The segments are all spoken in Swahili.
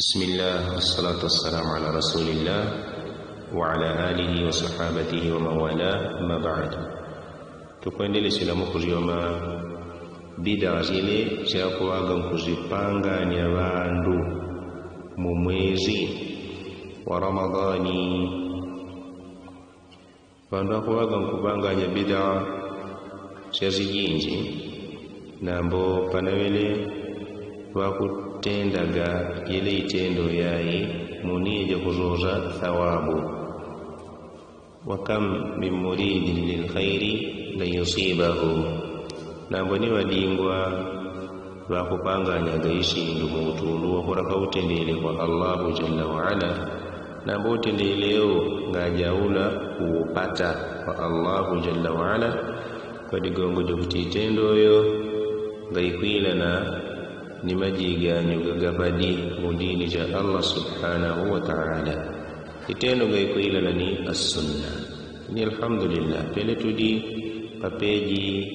بسم الله والصلاة والسلام على رسول الله وعلى آله وصحابته ومن والاه أما بعد. Tukuendelea silamu kuzioma bid'a zile za kuaga kuzipanga ni abandu mu mwezi wa Ramadhani. Bandu kuaga kubanganya bid'a shazijinji nambo panawele wakutendaga ile itendo yayi munije kuzoza thawabu. Wa kam min muridin lil khairi la yusibahu, nambo ni wadingwa wakupanganya gaishi ndumutundu wakuraka utendele kwa Allahu jalla wa ala, nambo utendeleo ngajaula kupata kwa Allahu jalla wa ala kwa digongo jokutitendo yo ngaikwila na ni majiganyo gagabadi mudini ja Allah subhanahu wa ta'ala. Kitendo gaikuila na ni as-sunna. Ni alhamdulillah pele tudi papeji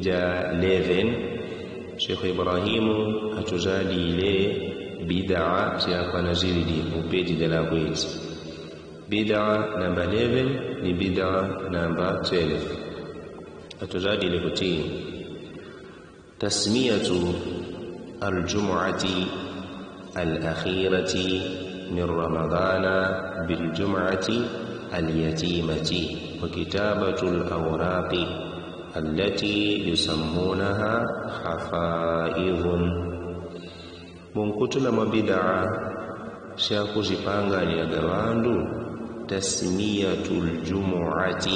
ja 11 Sheikh Ibrahimu atuzadi ile bid'a ya panazili di upeji de la kwezi. Bid'a namba 11 ni bid'a namba 12. Atuzadi ile kuti tasmiyatu الجمعة الأخيرة من رمضان بالجمعة اليتيمة وكتابة الأوراق التي يسمونها حفائظ. منكتل مبدعة شاكو زبانغا لأغواندو تسمية الجمعة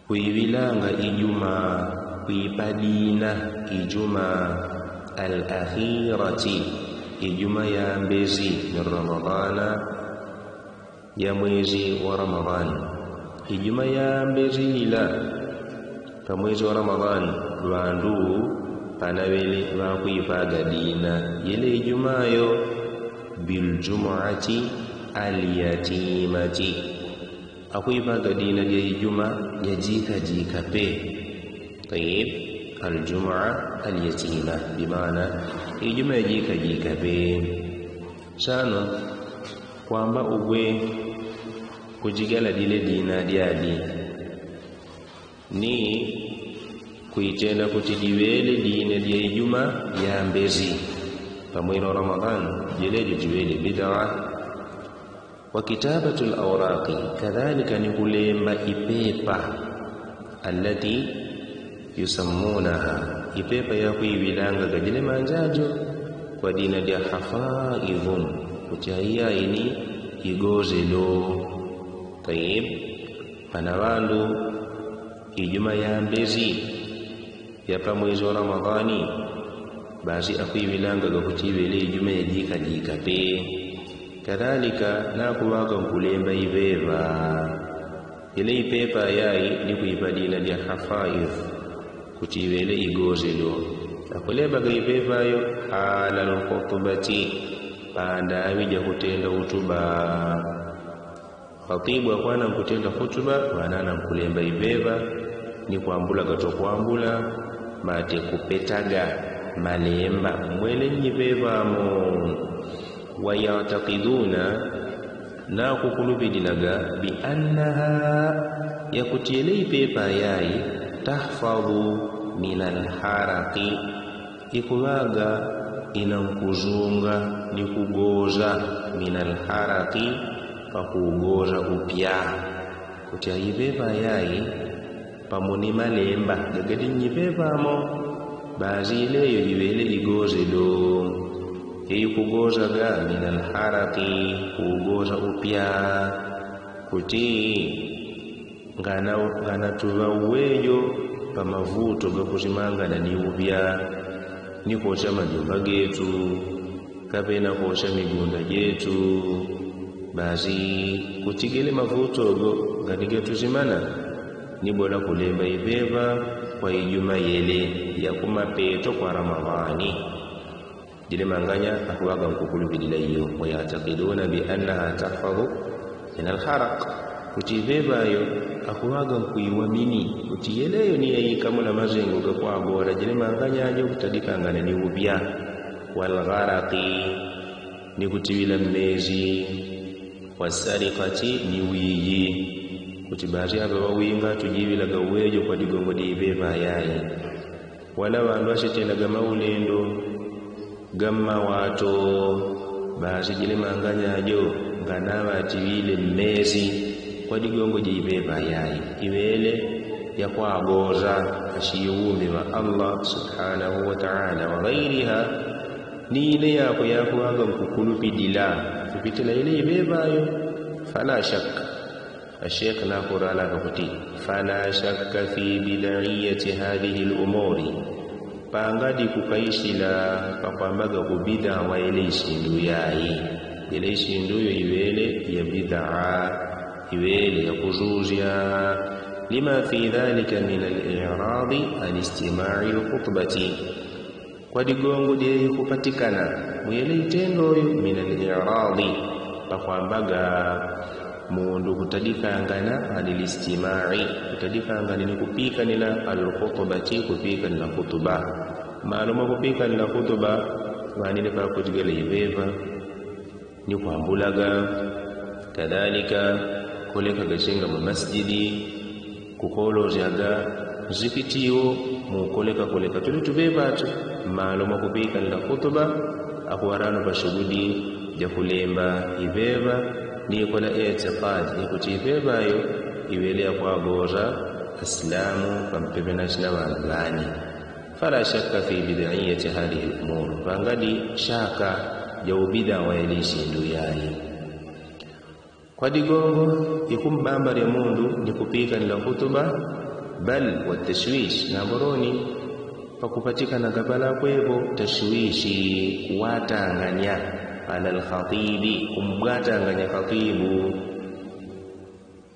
kuivilanga Ijumaa, kuipadina Ijumaa al-akhirati, Ijumaa ya mbezi ni Ramadhana, ya mwezi wa Ramadhani. Ijumaa ya mbezi ila pa mwezi wa Ramadhani wandu panawele wakuipaga dina ile Ijumaa yo bil jumu'ati al-yatimati, akuipaga dina ya Ijumaa ya jika pe. طيب الجمعة اليتيمة بمعنى Ijumaa jika pe sana kwamba ugwe kujigala dile dina diadi ni kuitenda kutijiwele dina dia Ijumaa ya mbezi pamwino Ramadhan jilejo jiwele bid'a. Wa kitabatul awraqi, kadhalika ni kulemba ipepa allati yusammunaha, ipepa ya kuivilanga gajile manjajo kwa dina dia hafaidhun, kutiaia ini igozelo. Tayib panawandu Ijumaa ya mbezi ya pa mwezi wa Ramadhani basi akuivilanga gakutibele Ijumaa ya jika pe. Kadhalika na kuwaga kulemba iveva ile ipepa yai ni kuipadina dia hafaidh kutiwele igozelo akuleba gaipepa yo ala khutbati baada awija kutenda hutuba. Khatibu akwana kutenda hutuba wanana kulemba iveva ni kuambula gatokuambula mate kupetaga malemba mwele nyiveva mo. Wayataqiduna na kukulubidinaga bi annaha yakutielei pepa yai tahfadhu min alharaqi, ikuwaga inankuzunga ni kugoza min alharaqi pakugoza upya kutia ipepa yai pamoni malemba gagadi nyipepa mo bazi ileyo iwele igoze do kugoza ga min alharaqi kugoza upya kuti ngana tuva uwejo pa mavuto gakuzimanga na ni upya ni kuosha majumba getu kapena kuosha migunda yetu basi kutigele mavuto go gadigetu zimana ni bora kulemba iveva kwa Ijumaa yele ya kumapeto kwa Ramadhani dile manganya akuwaga kukulubidila hiyo. Wayataqiduna bi annaha tahfadhu min alharaq, kutiveva yo akuwaga kuiwamini kutiyeleyo ni yikamula mazengo kwa bora dile manganya aje kutadikangana ni ubya wal gharaqi ni kutibila mmezi, wasariqati ni wiyi kutibazi aba bawinga tujibila gawejo kwa digongo dibeba yayi wala bandu ashetenda gamaulendo gamma wato bazijile manganyajo nganaba tibile mmezi kwa digongo dibeba yayi ibele ya kwagoza ashiyume wa Allah subhanahu wa ta'ala wa ghairiha ni ile yako aga mkukulupidila kupitila ile ibebayo fala shakka الشيخ ناقر على كفتي فلا شك في بدعية هذه الأمور pangadi kukaishila pakwambaga kubida wa ile ishindu yayi ile ishindu yo iwele ya bid'a iwele ya kuzuzia lima fi dhalika min al-i'rad al-istima'i al-khutbati kwa digongo die kupatikana mwele itendo min al-i'rad pakwambaga mundu kutadikangana alilistimai kutadikangana ni kupika nila al-khutbati kupika nila khutuba maaluma kupika nila khutuba wanile pa kutigala ibeva ni kuambulaga kadhalika koleka gashinga mu masjidi kukolojaga zikitiyo mukoleka tulitubeba tu maaluma kupika nila khutuba akuwarano pa shughuli ya kulemba ibeva ni kola i'tiqad ni kutibebayo ibelea kwa goza islamu kampebena shinabangani fala shakka fi bid'iyati hadhihi al-umur fangadi shaka ya ubida wa ilishindu yayi kwa digongo ikumbamba ya mundu ni kupika nila hutuba bal wa tashwish na boroni pakupatika na gabala kwebo tashwishi watanganya ala al-khatibi kumgatanganya khatibu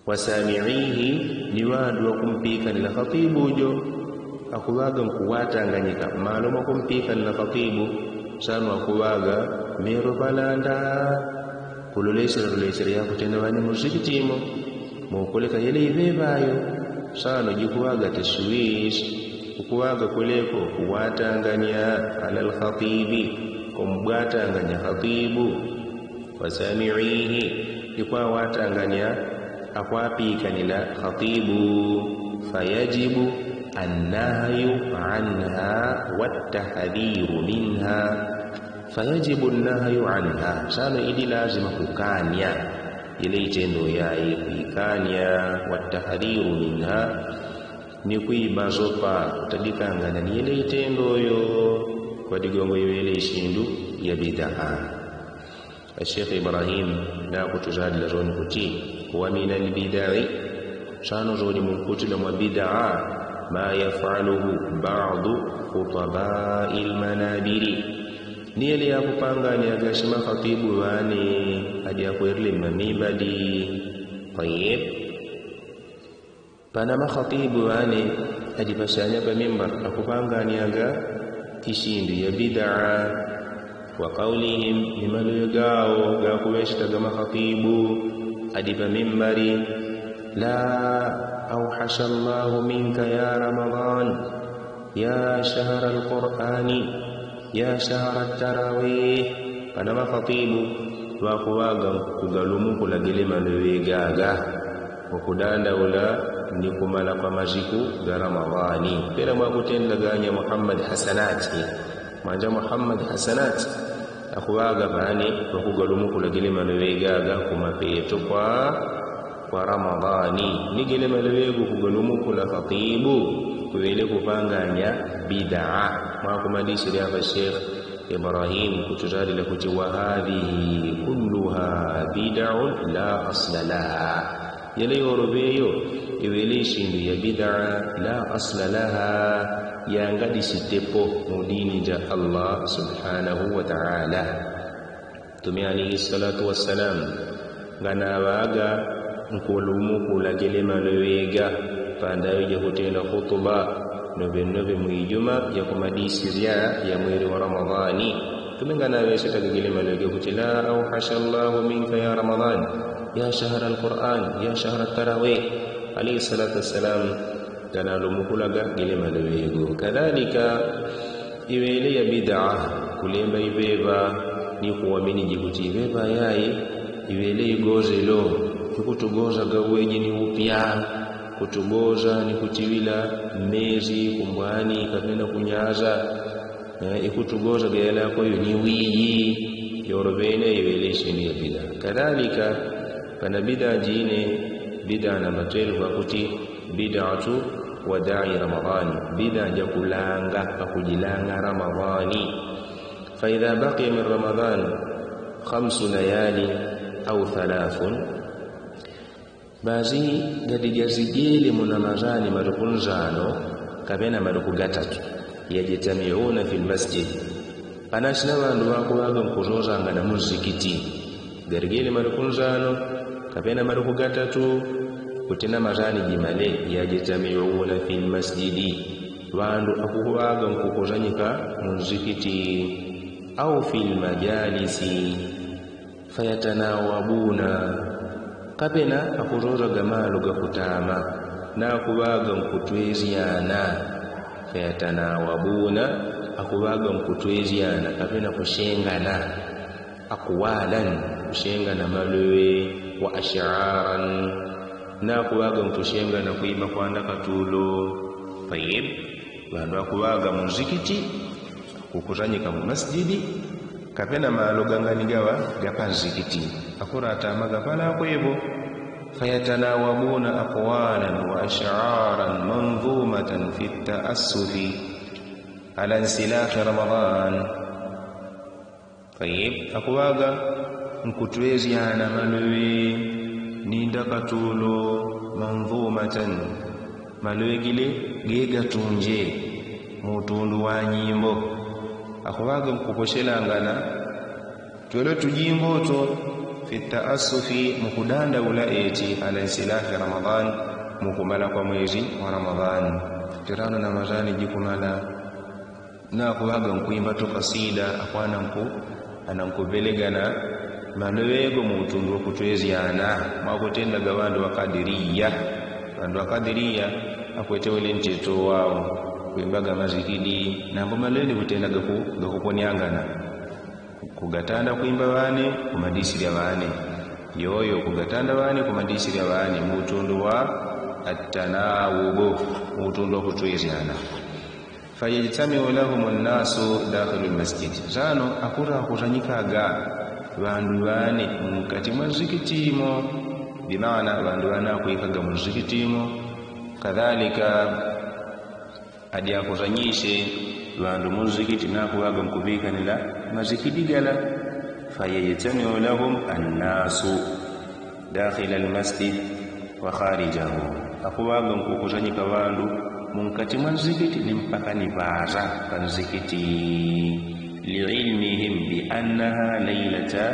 wasami'ihi liwadu wa kumpika nila khatibu jo akuwaga mkuwatanganyika maaluma kumpika nila khatibu sanu akuwaga mero balanda kululesera yako tena wani muzikitimo mukoleka yele ibebayo sanu jikuwaga tashwish ukuwaga kuleko kuwatanganya ala al-khatibi kumgatanganya khatibu wasami'ihi ikwa watanganya akwapika nila khatibu fayajibu an-nahyu anha wat-tahdhiru minha fayajibu an-nahyu anha sana idi lazima kukanya ile itendo yayi kuikanya wat-tahdhiru minha ni kuibazopa utadikangana ni ile itendo yo kwa digongo ile ishindu ya bid'a Sheikh Ibrahim na kutuzadi lazoni kuti wa min al-bid'i shano zodi mkutila mwa bid'a ma yaf'aluhu ba'du khutaba'il manabiri ni ile ya kupanga ni agashima khatibu wani hadi ya kuirli mamibadi tayyib pana makhatibu wani hadi bashanya pa mimbar akupanga ni aga kishindu ya bid'a wa qawlihim liman yagao ga kuweshta kama khatibu adiba mimbari la awhasha Allah minka ya Ramadan ya shahr al-Qur'ani ya shahr at-tarawih pana khatibu wa kuwaga kugalumu kulagile manwegaga okudanda ula ni kumala kwa majiku ga Ramadhani pera mwakutenda ganya Muhammad hasanati manja Muhammad hasanati akuwaga bani bakugalumu kulagile manwegaga kumapeto kwa Ramadhani nigile manwegu kugalumu kula khatibu kuwele kupanganya bid'a mwakumadishiri hapa Sheikh Ibrahim kutuzali la kuti wa hadhihi kulluha bid'un la asla laha yale yorobeyo iwele shindu ya bid'a la asla laha yangadi sitepo mudini ja Allah subhanahu wa ta'ala Mtume alayhi salatu wassalam ngana waga nkulumu kulagele malwega pandayo ya kutenda khutuba nove mwijuma ya kumadisiria ya mwezi wa Ramadhani tumengana wese tagagele malwega kutila au hashallahu minka ya Ramadhan ya shahr al-Qur'an ya shahr at-tarawih alayhi salatu wassalam kana lumukulaga gile malwego kadhalika iwele ya bid'a kulemba ibeba ni kuamini jikutibe bayaye ibele igozelo kutugoza gaweje ni upya kutugoza ni kutiwila mezi kumbwani kapenda kunyaza ikutugoza gayala ko ni wiyi yorobene ibele shini ya bid'a kadhalika kana bid'a jine bid'a namba 12 wakuti bid'atu wada'i ramadhani bid'a ya kulanga kujilanga ramadhani fa idha baqiya min ramadhan 5 layali au 3 bazi gadijazijele munamazani marukunzano kabena maruku gatatu yajitamiuna fil masjid anashina bandu bakubaga nkuzoza ngana muzikiti garigele marukunzano kabena maruku gatatu kutina mazani jimale yajitamiuna fil masjidi bandu akubaga nkukozanyika muzikiti au fil majalisi fayatanawabuna kapena akuzoza gamalo gakutama na akubaga nkutweziana fayatanawabuna akubaga nkutweziana kapena kushengana akwalan kushengana malwe wa ash'aran na akubaga mtushengana kuimba kwanda katulo tayib bandu akubaga muzikiti kukusanyika mu masjidi kapena malo ganganigawa gapanzikiti akurata magapala kwebo fayatanawabuna aqwalan wa ash'aran manzumatan fi at-ta'assufi ala insilakh ramadan tayib akubaga nkutweziana malwe ninda katulo manzumatan malwe gile gega tunje mutundu wa nyimbo akubaga mkukoshelangana twelo tujimbo to fi ta'assufi mukudanda ulaeti ala insilahi ramadan mukumala kwa mwezi wa ramadhan tirana na mazani jikumala na akubaga mkuimba to kasida akwana mku anamkubelegana malwego mutundu okutweziana makutenda gabandu wakadiriya bandu wakadiriya akwete wele nteto wao kuimbaga mazikidi nambo malweni kutenda gakuponyangana kugatanda kuimba bane kumadisi ya bane yoyo kugatanda bane kumadisi ya bane mutundu wa at-tanawubu mutundu okutweziana fayajtamiu lahum an-nasu dakhil al-masjid zano akura kuzanyikaga bandu bane mukati mwazikitimo bimaana bandu bana kuikaga muzikitimo kadhalika adi akuzanyishe bandu muzikiti nakubaga mkubikanira mazikidigala fayajtamiu lahum an-nasu dakhil al-masjid wa kharijahu akubaga mkukuzanyika bandu mukati mwazikiti nimpaka nibaza kanzikiti li'ilmihim bi annaha laylata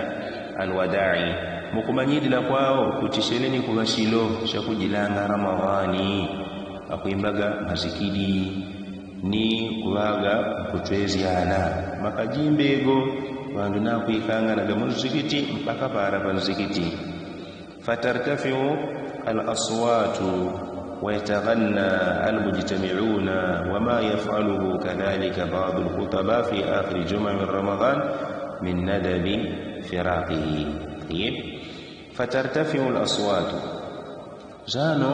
alwada'i mukumanyidila kwao kutisheleni kubashilo shakujilanga ramadhani akuimbaga mazikidi ni kubaga kutweziana makajimbego bandu na kuikanga na muzikiti mpaka para panzikiti fatartafiu al-aswatu ويتغنى المجتمعون وما يفعله كذلك بعض الخطباء في آخر جمعة من رمضان من ندب فراقه فترتفع الأصوات زانو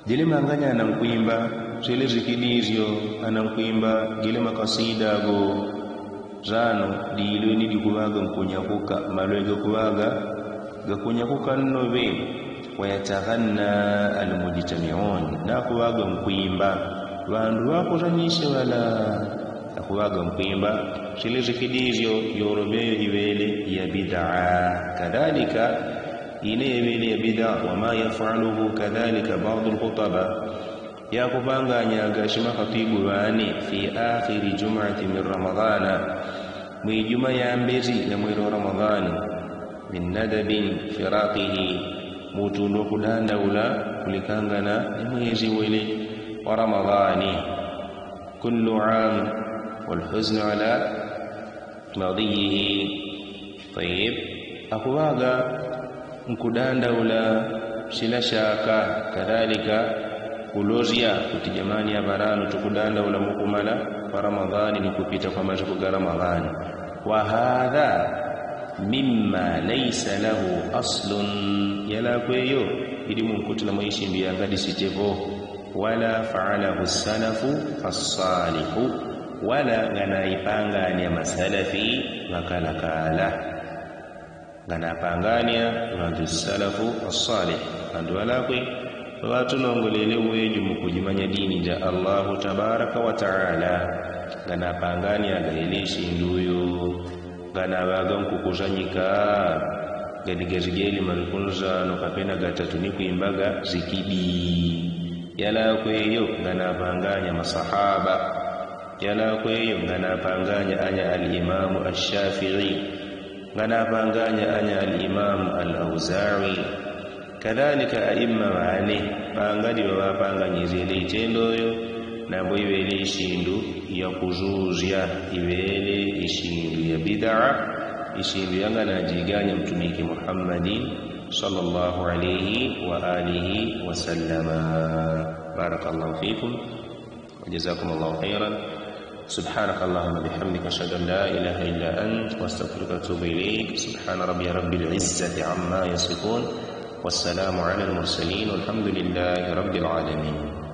جلما غنى ننقيمبا zile zikidizyo anankuimba gile makasida go zano dilweni dikubaga mkunyakuka malwego kubaga gakunyakuka nnobe wayataghanna almujtami'un nakubaga mkuimba bandu bakuzanyishe wala nakubaga mkuimba zile zikidizyo yorobeyo ibele ya bid'a kadhalika ile ibele ya bid'a wama yaf'aluhu kadhalika ba'd alkhutaba ya kubanganya gashima khatibu bani fi akhir jum'ati min ramadana mwi juma ya mbezi ya mwezi wa ramadhani min nadabin firaqihi mutundo kudanda ula kulikangana ni mwezi wele wa ramadhani kullu am wal huzn ala madihi tayyib akubaga mkudanda ula sila shaka kadhalika kulozia kuti jamani ya barano tukudanda ula mukumala kwa ramadhani ni kupita kwa mazuku ga ramadhani وهذا مما ليس له أصل يلا كويو إلمون كتنا ميشين بيانغادي سيتيفو ولا فعله السلف الصالح ولا غنايبانغانيا مسلفي وكالكالا غنايبانغانيا وانتو السلف الصالح وانتو ولاكوي watunongolele weju mukujimanya dini ja Allahu tabaraka wa taala ganapangania gaeleshi nduyo ganabaga kukuzanyika gadigazigeli marikunza nokapena gatatu ni kuimbaga zikibi yala kweyo ganapanganya masahaba yala kweyo ganapanganya anya al-Imam ash-Shafi'i ganapanganya anya al-Imam al-Auza'i kadhalika aimma maane pangali babapanganyirize itendoyo nabo ibele ishindu ya kuzuzya ibele ishindu ya bid'a ishindu yangana jiganya mtumiki Muhammadin sallallahu alayhi wa alihi wa sallama. Barakallahu fikum wa jazakumullahu khairan. Subhanakallahumma bihamdika ashhadu an la ilaha illa anta astaghfiruka wa atubu ilayk. Subhana rabbil izzati amma yasifun. والسلام على المرسلين والحمد لله رب العالمين.